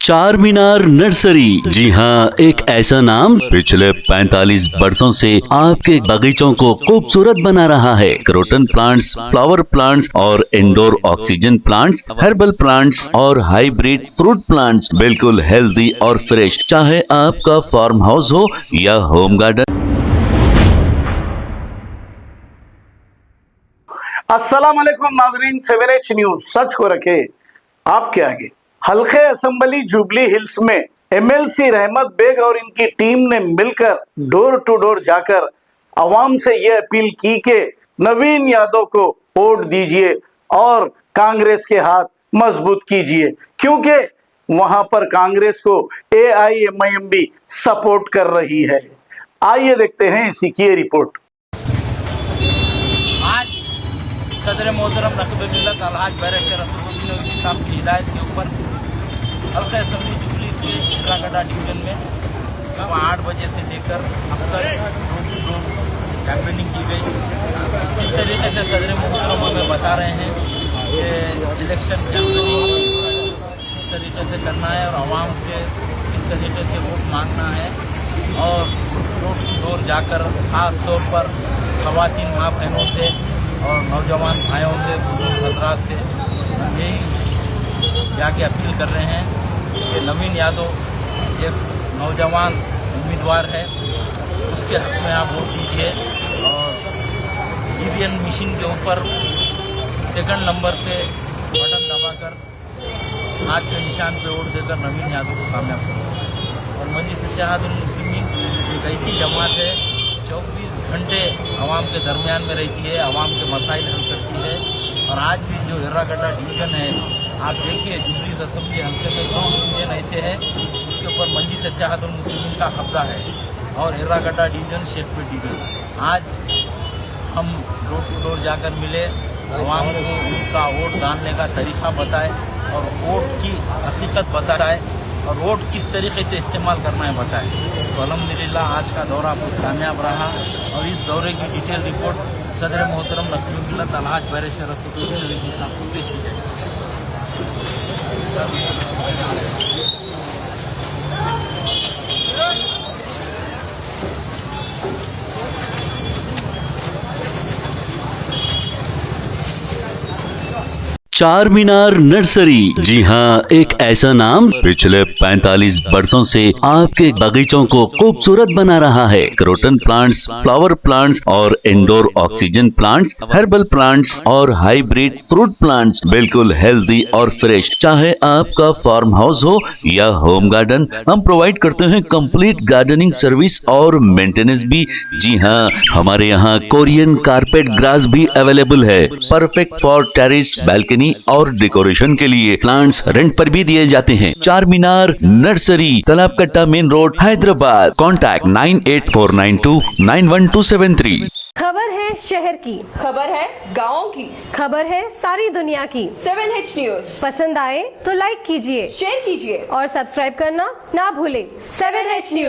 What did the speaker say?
चार मीनार नर्सरी, जी हाँ, एक ऐसा नाम पिछले 45 वर्षों से आपके बगीचों को खूबसूरत बना रहा है। क्रोटन प्लांट्स, फ्लावर प्लांट्स और indoor oxygen plants, herbal plants और हाइब्रिड फ्रूट प्लांट्स, बिल्कुल हेल्दी और फ्रेश। चाहे आपका फार्म हाउस हो या होम गार्डन। अस्सलाम वालेकुम नाज़रीन, 7H न्यूज सच को रखे आपके आगे। हल्के असेंबली जुबली हिल्स में MLC रहमत बेग और इनकी टीम ने मिलकर डोर टू डोर जाकर आवाम से यह अपील की कि नवीन यादव को वोट दीजिए और कांग्रेस के हाथ मजबूत कीजिए, क्योंकि वहां पर कांग्रेस को AIMIM भी सपोर्ट कर रही है। आइए देखते हैं इसी की ये रिपोर्ट। आज सदर मोहतरम नक़ीब मिल्लत अलहाज बैरिस्टर असदुद्दीन ओवैसी साहब की हिदायत के ऊपर हल्का असेंबली जुबली से इंदिरागढ़ डिवीजन में सुबह 8 बजे से लेकर अब तक डोर टू डोर कैंपेनिंग की गई। इस तरीके से सदर मोहतरम हमें बता रहे हैं कि इलेक्शन कैंपेनिंग इस तरीके से करना है और आवाम से इस तरीके से वोट मांगना है और डोर टू डोर जाकर खास तौर पर ख़वातीन माँ बहनों से और नौजवान भाइयों से, बुजुर्ग हजरात से यही जाके अपील कर रहे हैं कि नवीन यादव एक नौजवान उम्मीदवार है, उसके हक में आप वोट दीजिए और EVN मशीन के ऊपर सेकंड नंबर पे बटन दबाकर हाथ के निशान पे वोट देकर नवीन यादव को कामयाब करें। और मजलिस इत्तेहादुल मुस्लिमीन एक ऐसी जमात है 24 घंटे आवाम के दरमियान में रहती है, आवाम के मसाइल हल करती है। और आज भी जो हिर्रागड्डा डिवीजन है, आप देखिए जुबली असेंबली हल्के में 2 डिवीजन ऐसे हैं उसके ऊपर मजलिस इत्तेहादुल मुस्लिमीन का कब्जा है और हिर्रागड्डा डिवीजन शेखपुर डिवीजन। आज हम डोर टू डोर जाकर मिले, आवाम को उनका वोट डालने का तरीका बताए और वोट की हकीकत बताए और वोट किस तरीके से इस्तेमाल करना है बताएं। तो अल्हम्दुलिल्लाह आज का दौरा बहुत कामयाब रहा और इस दौरे की डिटेल रिपोर्ट सदर मोहतरम नक़ीब मिल्लत अलहाज बैरिस्टर असदुद्दीन ओवैसी साहब को पेश की जाएगी। चार मीनार नर्सरी, जी हाँ, एक ऐसा नाम पिछले 45 वर्षों से आपके बगीचों को खूबसूरत बना रहा है। क्रोटन प्लांट्स, फ्लावर प्लांट्स और indoor oxygen plants, herbal plants और हाइब्रिड फ्रूट प्लांट्स, बिल्कुल हेल्दी और फ्रेश। चाहे आपका फार्म हाउस हो या होम गार्डन, हम प्रोवाइड करते हैं कंप्लीट गार्डनिंग सर्विस और मेंटेनेंस भी। जी हाँ, हमारे यहाँ कोरियन कारपेट ग्रास भी अवेलेबल है, परफेक्ट फॉर टेरेस, बालकनी और डेकोरेशन के लिए। प्लांट्स रेंट पर भी दिए जाते हैं। Charminar nursery, Talabkatta main road, Hyderabad. Contact 9849291273। खबर है शहर की, खबर है गाँव की, खबर है सारी दुनिया की। 7H न्यूज पसंद आए तो लाइक कीजिए, शेयर कीजिए और सब्सक्राइब करना ना भूलें। 7H news.